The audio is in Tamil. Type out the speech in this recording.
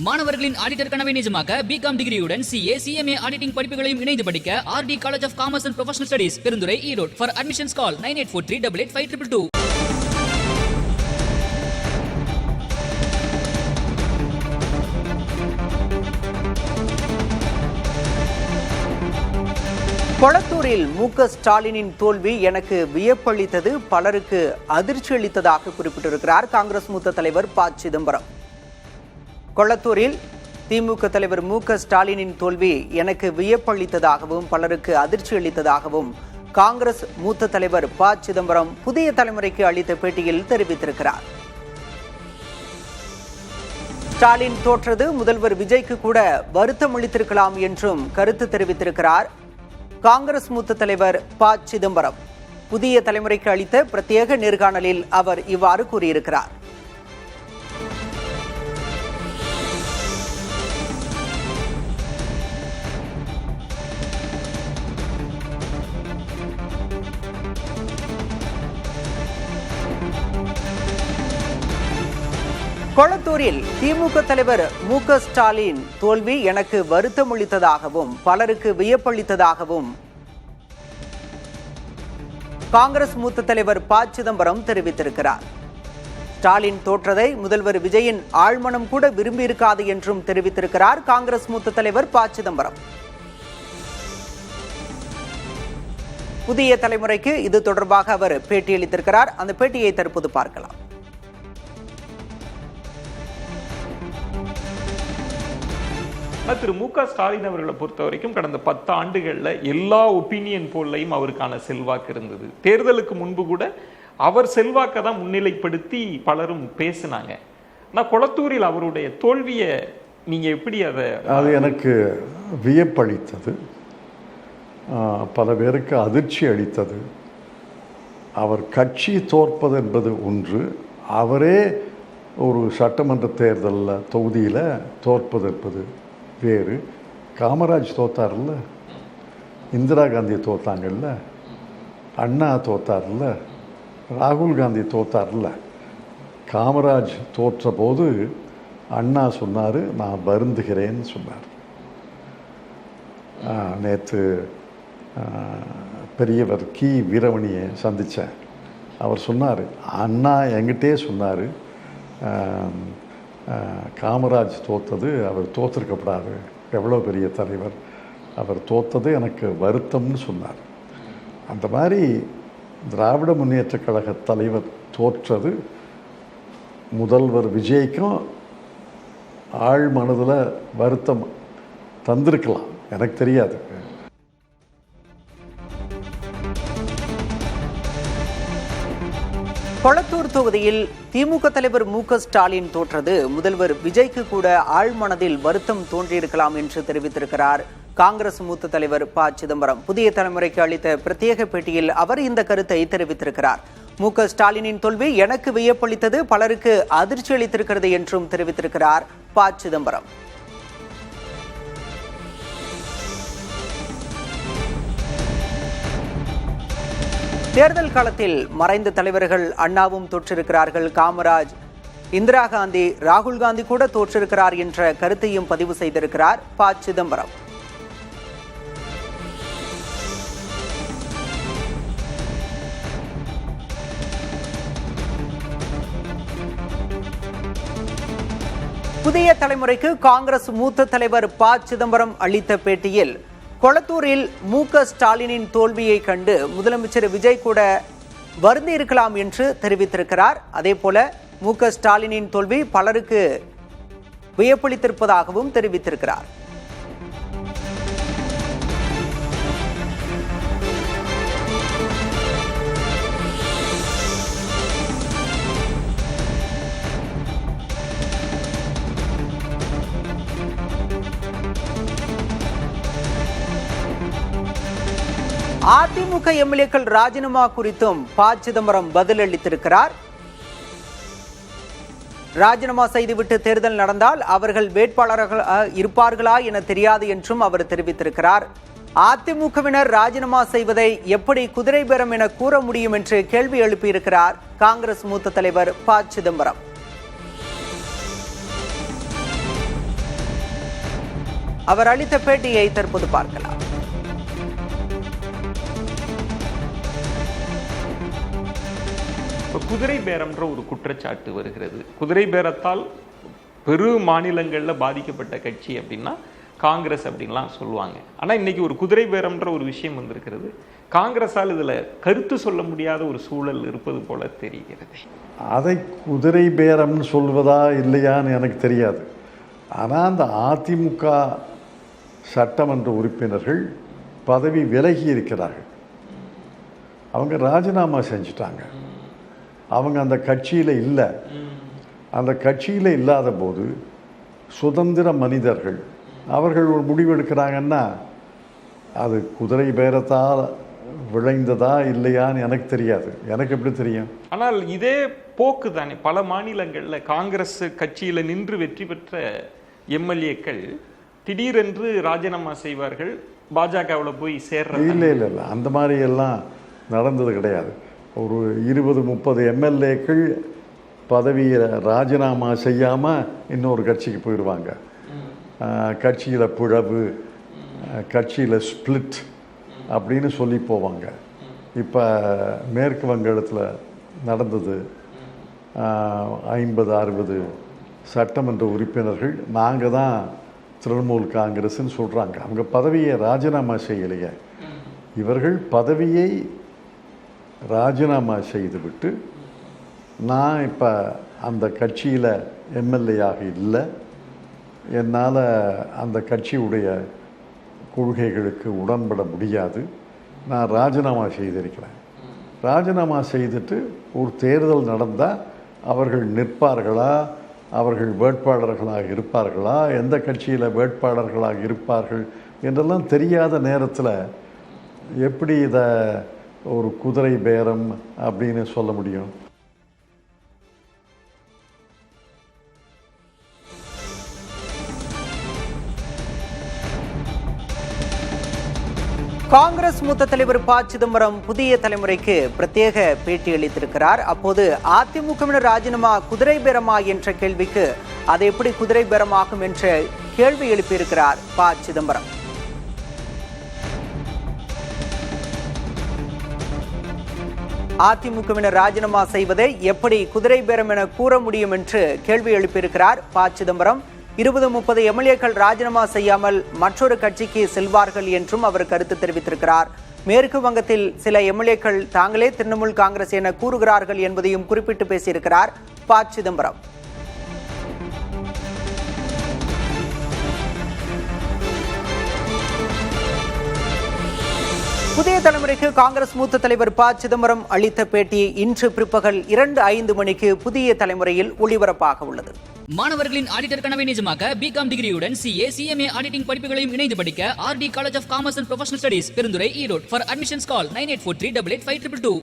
மாணவர்களின் ஆடிட்டர் கனவை நிஜமாக்க பிகாம் டிகிரியுடன் CA, CMA ஆடிட்டிங் படிப்புகளையும் இணைந்து படிக்க RD college of commerce and professional studies Perundurai Erode. For admissions call 9843885222. கொளத்தூரில் மு.க. ஸ்டாலினின் தோல்வி எனக்கு வியப்பளித்தது, பலருக்கு அதிர்ச்சி அளித்ததாக குறிப்பிட்டிருக்கிறார் காங்கிரஸ் மூத்த தலைவர் ப. சிதம்பரம். கொளத்தூரில் திமுக தலைவர் மு.க. ஸ்டாலினின் தோல்வி எனக்கு வியப்பளித்ததாகவும் பலருக்கு அதிர்ச்சி அளித்ததாகவும் காங்கிரஸ் மூத்த தலைவர் ப. சிதம்பரம் புதிய தலைமுறைக்கு அளித்த பேட்டியில் தெரிவித்திருக்கிறார். ஸ்டாலின் தோற்றது முதல்வர் விஜய்க்கு கூட வருத்தம் அளித்திருக்கலாம் என்றும் கருத்து தெரிவித்திருக்கிறார் காங்கிரஸ் மூத்த தலைவர் ப. சிதம்பரம். புதிய தலைமுறைக்கு அளித்த பிரத்யேக நேர்காணலில் அவர் இவ்வாறு கூறியிருக்கிறார். கொளத்தூரில் திமுக தலைவர் மு.க. ஸ்டாலின் தோல்வி எனக்கு வருத்தம் அளித்ததாகவும் பலருக்கு வியப்பளித்ததாகவும் காங்கிரஸ் மூத்த தலைவர் ப. சிதம்பரம் தெரிவித்திருக்கிறார். ஸ்டாலின் தோற்றதை முதல்வர் விஜயின் ஆழ்மனம் கூட விரும்பியிருக்காது என்றும் தெரிவித்திருக்கிறார் காங்கிரஸ் மூத்த தலைவர் ப. சிதம்பரம். புதிய தலைமுறைக்கு இது தொடர்பாக அவர் பேட்டியளித்திருக்கிறார். அந்த பேட்டியை தற்போது பார்க்கலாம். திரு மு.க. ஸ்டாலின் அவர்களை பொறுத்த வரைக்கும் கடந்த 10 ஆண்டுகளில் எல்லா ஒப்பீனியன் போல்லையும் அவருக்கான செல்வாக்கு இருந்தது. தேர்தலுக்கு முன்பு கூட அவர் செல்வாக்கை தான் முன்னிலைப்படுத்தி பலரும் பேசினாங்க. ஆனால் கொளத்தூரில் அவருடைய தோல்வியை நீங்க எப்படி அது எனக்கு வியப்பளித்தது, பல பேருக்கு அதிர்ச்சி அளித்தது. அவர் கட்சி தோற்பது என்பது ஒன்று, அவரே ஒரு சட்டமன்ற தேர்தலில் தொகுதியில் தோற்பது என்பது வேறு. காமராஜ் தோத்தார்ல, இந்திரா காந்தி தோத்தாங்கல்ல, அண்ணா தோத்தார்ல, ராகுல் காந்தி தோத்தார்ல. காமராஜ் தோற்ற போது அண்ணா சொன்னார், நான் வருந்துகிறேன்னு சொன்னார். நேற்று பெரியவர் கி வீரமணியை சந்தித்தேன். அவர் சொன்னார், அண்ணா என்கிட்டே சொன்னார், காமராஜ் தோத்தது அவர் தோற்றிருக்கப்படாது, எவ்வளோ பெரிய தலைவர், அவர் தோத்தது எனக்கு வருத்தம்னு சொன்னார். அந்த மாதிரி திராவிட முன்னேற்ற கழக தலைவர் தோற்றது முதல்வர் விஜய்க்கும் ஆழ் மனதில் வருத்தம் தந்திருக்கலாம், எனக்கு தெரியாது. கொளத்தூர் தொகுதியில் திமுக தலைவர் மு.க. ஸ்டாலின் தோற்றது முதல்வர் விஜய்க்கு கூட ஆழ்மனதில் வருத்தம் தோன்றியிருக்கலாம் என்று தெரிவித்திருக்கிறார் காங்கிரஸ் மூத்த தலைவர் ப. சிதம்பரம். புதிய தலைமுறைக்கு அளித்த பிரத்யேக பேட்டியில் அவர் இந்த கருத்தை தெரிவித்திருக்கிறார். மு.க. ஸ்டாலினின் தோல்வி எனக்கு வியப்பளித்தது, பலருக்கு அதிர்ச்சி அளித்திருக்கிறது என்றும் தெரிவித்திருக்கிறார் ப. சிதம்பரம். தேர்தல் காலத்தில் மறைந்த தலைவர்கள் அண்ணாவும் தோற்றிருக்கிறார்கள், காமராஜ், இந்திரா காந்தி, ராகுல் காந்தி கூட தோற்றிருக்கிறார் என்ற கருத்தையும் பதிவு செய்திருக்கிறார் ப. சிதம்பரம். புதிய தலைமுறைக்கு காங்கிரஸ் மூத்த தலைவர் ப. சிதம்பரம் அளித்த பேட்டியில் கொளத்தூரில் மு.க. ஸ்டாலினின் தோல்வியை கண்டு முதலமைச்சர் விஜய் கூட வருந்தி இருக்கலாம் என்று தெரிவித்திருக்கிறார். அதேபோல மு.க. ஸ்டாலினின் தோல்வி பலருக்கு வியப்பளித்திருப்பதாகவும் தெரிவித்திருக்கிறார். அதிமுக எம்எல்ஏக்கள் ராஜினாமா குறித்தும் ப. சிதம்பரம் பதில் அளித்திருக்கிறார். ராஜினாமா செய்துவிட்டு தேர்தல் நடந்தால் அவர்கள் வேட்பாளர்கள் இருப்பார்களா என தெரியாது என்றும் அவர் தெரிவித்திருக்கிறார். அதிமுகவினர் ராஜினாமா செய்வதை எப்படி குதிரை பேரம் என கூற முடியும் என்று கேள்வி எழுப்பியிருக்கிறார் காங்கிரஸ் மூத்த தலைவர் ப. சிதம்பரம். அவர் அளித்த பேட்டியை தற்போது பார்க்கலாம். குதிரை பேரம்ன்ற ஒரு குற்றச்சாட்டு வருகிறது. குதிரை பேரத்தால் பெரு மாநிலங்களில் பாதிக்கப்பட்ட கட்சி அப்படின்னா காங்கிரஸ் அப்படின்லாம் சொல்லுவாங்க. ஆனால் இன்னைக்கு ஒரு குதிரை பேரம்ன்ற ஒரு விஷயம் வந்திருக்கிறது. காங்கிரஸால் இதில் கருத்து சொல்ல முடியாத ஒரு சூழல் இருப்பது போல தெரிகிறது. அதை குதிரை பேரம்னு சொல்வதா இல்லையான்னு எனக்கு தெரியாது. ஆனால் அந்த அதிமுக சட்டமன்ற உறுப்பினர்கள் பதவி விலகி இருக்கிறார்கள். அவங்க ராஜினாமா செஞ்சுட்டாங்க. அவங்க அந்த கட்சியில் இல்லை. அந்த கட்சியில் இல்லாத போது சுதந்திர மனிதர்கள் அவர்கள் ஒரு முடிவெடுக்கிறாங்கன்னா அது குதிரை பேரத்தால் விளைந்ததா இல்லையான்னு எனக்கு தெரியாது. எனக்கு எப்படி தெரியும்? ஆனால் இதே போக்கு தானே பல மாநிலங்களில் காங்கிரஸ் கட்சியில் நின்று வெற்றி பெற்ற எம்எல்ஏக்கள் திடீரென்று ராஜினாமா செய்வார்கள், பாஜகவில் போய் சேர்ற. இல்லை இல்லை இல்லை, அந்த மாதிரி எல்லாம் நடந்தது கிடையாது. ஒரு 20-30 எம்எல்ஏக்கள் பதவியை ராஜினாமா செய்யாமல் இன்னொரு கட்சிக்கு போயிடுவாங்க. கட்சியில் பிளவு, கட்சியில் ஸ்பிளிட் அப்படின்னு சொல்லி போவாங்க. இப்போ மேற்கு வங்காளத்தில் நடந்தது. 50-60 சட்டமன்ற உறுப்பினர்கள் நாங்கள் தான் திரிணாமுல் காங்கிரஸ்ன்னு சொல்கிறாங்க. அவங்க பதவியை ராஜினாமா செய்யலையே. இவர்கள் பதவியை ராஜினாமா செய்துவிட்டு நான் இப்போ அந்த கட்சியில் எம்எல்ஏயாக இல்லை, என்னால் அந்த கட்சியுடைய கொள்கைகளுக்கு உடன்பட முடியாது, நான் ராஜினாமா செய்திருக்கிறேன். ராஜினாமா செய்துட்டு ஒரு தேர்தல் நடந்தால் அவர்கள் நிற்பார்களா, அவர்கள் வேட்பாளர்களாக இருப்பார்களா, எந்த கட்சியில் வேட்பாளர்களாக இருப்பார்கள் என்றெல்லாம் தெரியாத நேரத்தில் எப்படி இதை ஒரு குதிரை பேரம் அப்படின்னு சொல்ல முடியும்? காங்கிரஸ் மூத்த தலைவர் ப. சிதம்பரம் புதிய தலைமுறைக்கு பிரத்யேக பேட்டி அளித்திருக்கிறார். அப்போது அதிமுகவினர் ராஜினாமா குதிரை பேரமா என்ற கேள்விக்கு அது எப்படி குதிரை பேரமாகும் என்ற கேள்வி எழுப்பியிருக்கிறார் ப. சிதம்பரம். அதிமுகவினர் ராஜினாமா செய்வதை எப்படி குதிரை பேரம் என கூற முடியும் என்று கேள்வி எழுப்பியிருக்கிறார் ப. சிதம்பரம். 20-30 எம்எல்ஏக்கள் ராஜினாமா செய்யாமல் மற்றொரு கட்சிக்கு செல்வார்கள் என்றும் அவர் கருத்து தெரிவித்திருக்கிறார். மேற்கு வங்கத்தில் சில எம்எல்ஏக்கள் தாங்களே திரிணாமுல் காங்கிரஸ் என கூறுகிறார்கள் என்பதையும் குறிப்பிட்டு பேசியிருக்கிறார் ப. சிதம்பரம். புதிய தலைமுறைக்கு காங்கிரஸ் மூத்த தலைவர் ப. சிதம்பரம் அளித்த பேட்டி இன்று பிற்பகல் 2:05 மணிக்கு புதிய தலைமுறையில் ஒளிபரப்பாக உள்ளது. மாணவர்களின் ஆடிட்டர் கனவை நிஜமாக்க பிகாம் டிகிரியுடன் CA, CMA ஆடிட்டிங் படிப்புகளையும் இணைந்து படிக்க RD college of commerce and professional studies Perundurai Erode. For admissions call 9843885222.